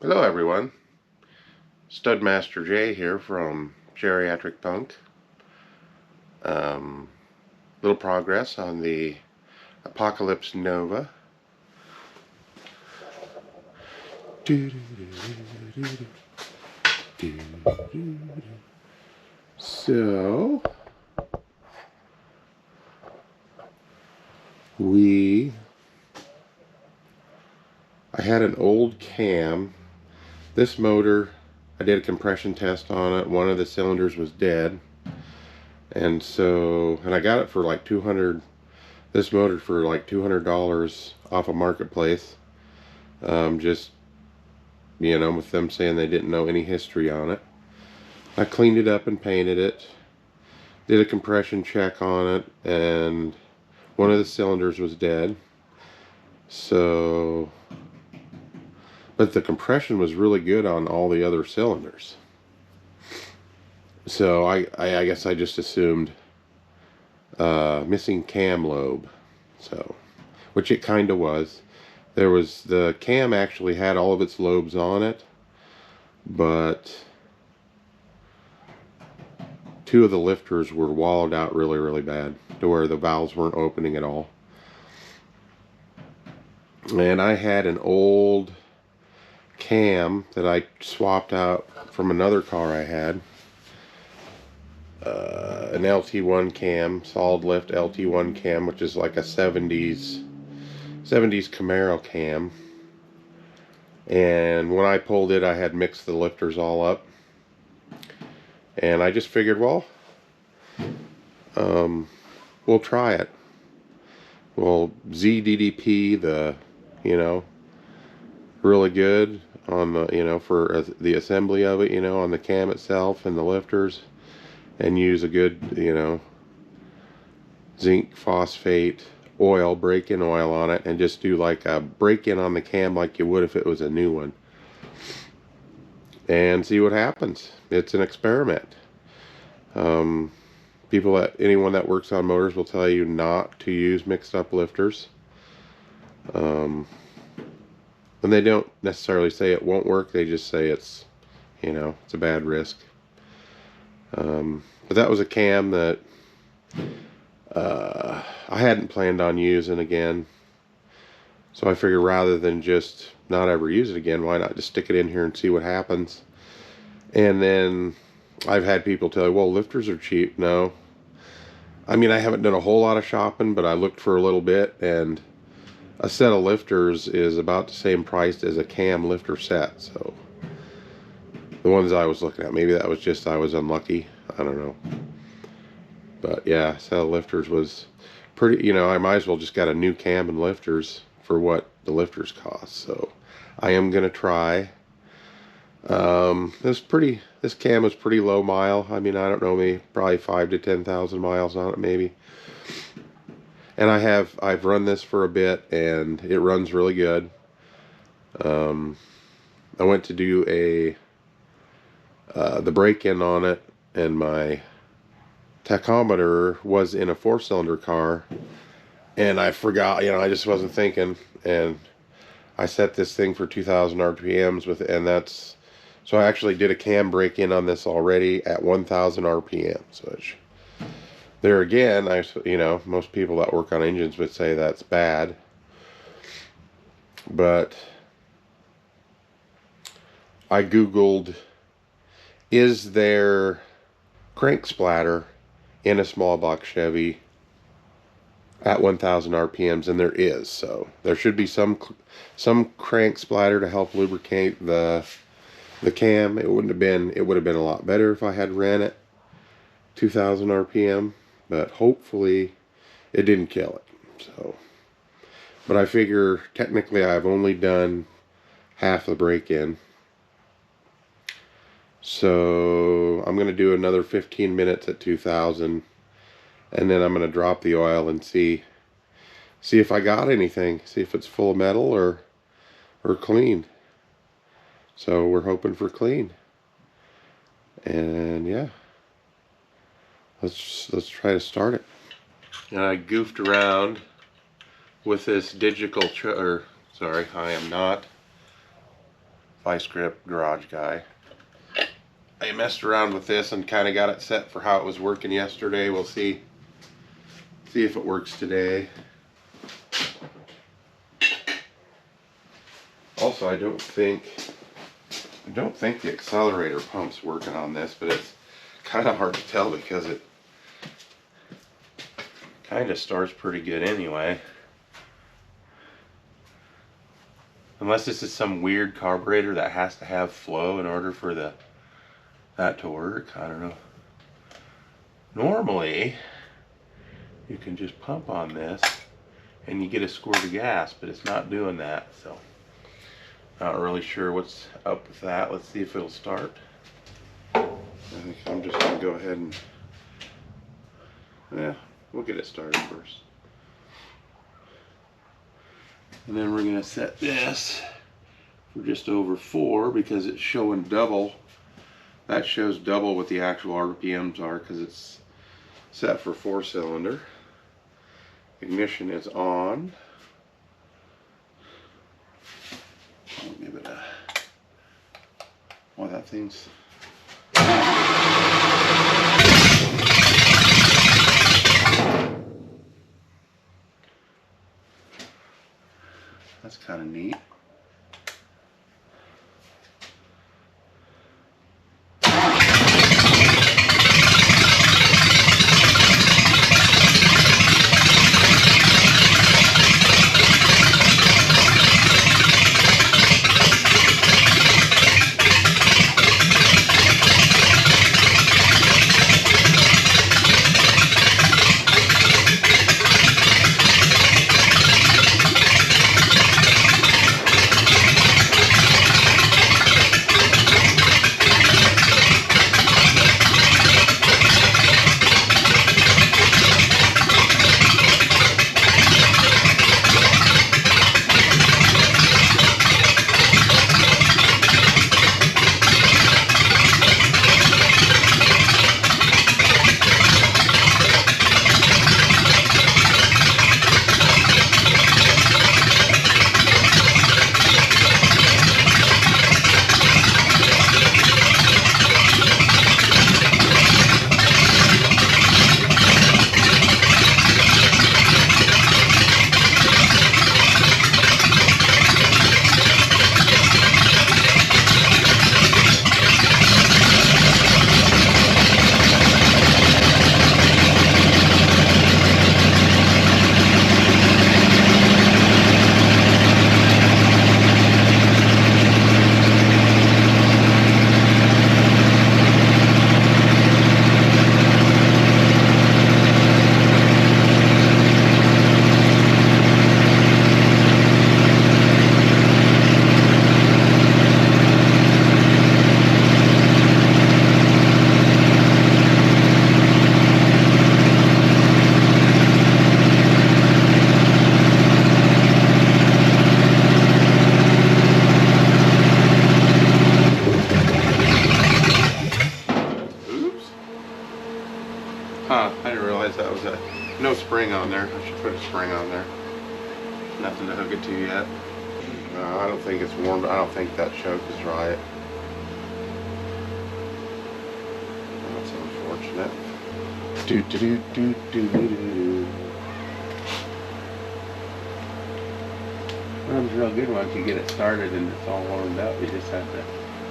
Hello everyone, Studmaster J here from Geriatric Punk. Um, little progress on the Apocalypse Nova. So, I had an old cam. This motor, I did a compression test on it. One of the cylinders was dead. And I got it for like 200, this motor for like $200 off a marketplace. Just, with them saying they didn't know any history on it. I cleaned it up and painted it. Did a compression check on it, and one of the cylinders was dead. But the compression was really good on all the other cylinders. So I guess I just assumed missing cam lobe. Which it kind of was. The cam actually had all of its lobes on it, but two of the lifters were walled out really, really bad to where the valves weren't opening at all. And I had an old cam that I swapped out from another car I had. An LT1 cam, solid lift LT1 cam, which is like a 70s Camaro cam. And when I pulled it, I had mixed the lifters all up. And I just figured, well, we'll try it. Well, ZDDP, really good on the, for the assembly of it, on the cam itself and the lifters, and use a good, zinc phosphate oil, break-in oil on it, and just do like a break-in on the cam like you would if it was a new one. And see what happens. It's an experiment. Anyone that works on motors will tell you not to use mixed up lifters. And they don't necessarily say it won't work, they just say it's a bad risk. But that was a cam that I hadn't planned on using again. So I figured rather than just not ever use it again, why not just stick it in here and see what happens. And then I've had people tell me, well, lifters are cheap. No. I mean, I haven't done a whole lot of shopping, but I looked for a little bit, and a set of lifters is about the same price as a cam lifter set. So the ones I was looking at, maybe that was just I was unlucky. I don't know. But yeah, a set of lifters was pretty, I might as well just got a new cam and lifters for what the lifters cost. So I am going to try. This cam is pretty low mile. I mean, I don't know, maybe probably 5,000 to 10,000 miles on it, maybe. And I've run this for a bit, and it runs really good. I went to do the break-in on it, and my tachometer was in a 4-cylinder car, and I forgot, I just wasn't thinking, and I set this thing for 2,000 RPMs with it, and so I actually did a cam break-in on this already at 1,000 RPMs, which, there again, most people that work on engines would say that's bad, but I Googled, is there crank splatter in a small block Chevy at 1,000 RPMs, and there is. So there should be some crank splatter to help lubricate the cam. It would have been a lot better if I had ran it 2,000 RPM, but hopefully it didn't kill it. So, but I figure technically I've only done half the break-in. So I'm going to do another 15 minutes at 2,000, and then I'm going to drop the oil and see if I got anything, see if it's full of metal or clean. So we're hoping for clean. And yeah, let's try to start it. And I goofed around with this digital I am not Vice Grip garage guy. I messed around with this and kind of got it set for how it was working yesterday. We'll see if it works today. Also, I don't think the accelerator pump's working on this, but it's kind of hard to tell because it kind of starts pretty good anyway. Unless this is some weird carburetor that has to have flow in order for that to work. I don't know. Normally, you can just pump on this and you get a squirt of gas, but it's not doing that, so not really sure what's up with that. Let's see if it'll start. I think I'm just gonna go ahead and, yeah, we'll get it started first. And then we're gonna set this for just over 4 because it's showing double. That shows double what the actual RPMs are because it's set for 4-cylinder. Ignition is on. I'll give it a, oh, that thing's, that's kind of neat. Huh, I didn't realize that was no spring on there. I should put a spring on there. Nothing to hook it to yet. I don't think it's warm. I don't think that choke is right. That's unfortunate. Do do do do do do do. Runs real good once you get it started and it's all warmed up. You just have to.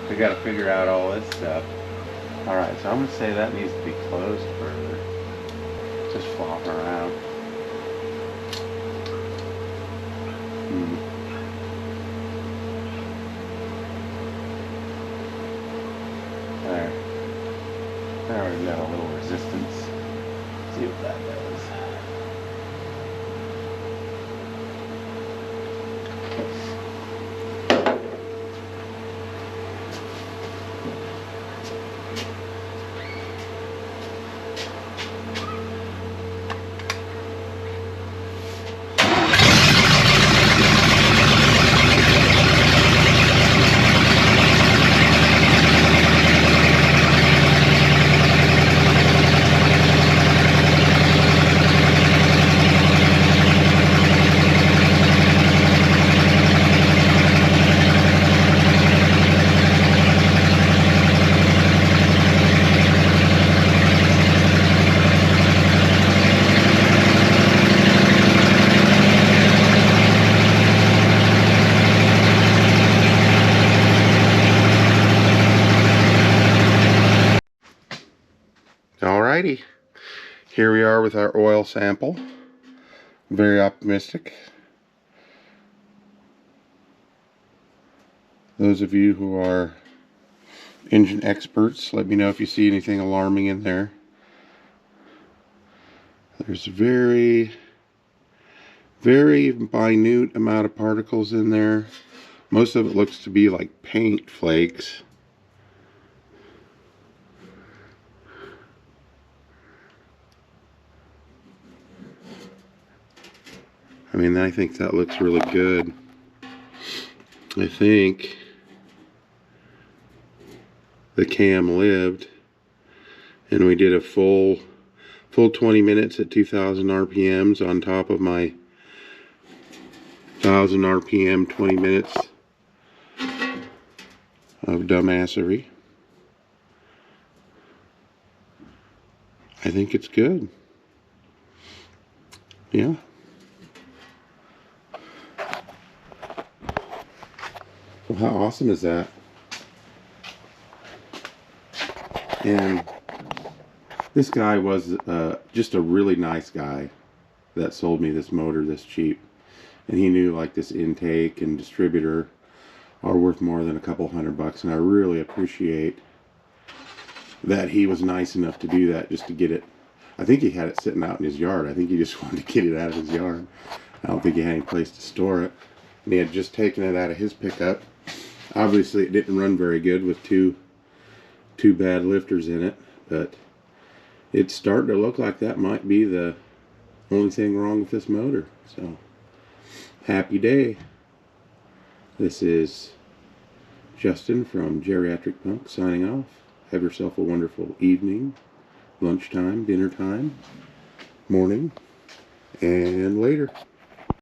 We got to figure out all this stuff. All right, so I'm gonna say that needs to be closed further. Just flopping around. There. There we got a little resistance. See what that does. Alrighty, here we are with our oil sample. Very optimistic. Those of you who are engine experts, let me know if you see anything alarming in there. There's very minute amount of particles in there. Most of it looks to be like paint flakes. I mean, I think that looks really good. I think the cam lived, and we did a full 20 minutes at 2,000 RPMs on top of my 1,000 RPM 20 minutes of dumbassery. I think it's good. Yeah. Well, how awesome is that? And this guy was just a really nice guy that sold me this motor this cheap. And he knew like this intake and distributor are worth more than a couple $100, and I really appreciate that he was nice enough to do that just to get it. I think he had it sitting out in his yard. I think he just wanted to get it out of his yard. I don't think he had any place to store it. And he had just taken it out of his pickup. Obviously it didn't run very good with two bad lifters in it, but it's starting to look like that might be the only thing wrong with this motor. So happy day. This is Justin from Geriatric Punk signing off. Have yourself a wonderful evening, lunchtime, dinner time, morning, and later.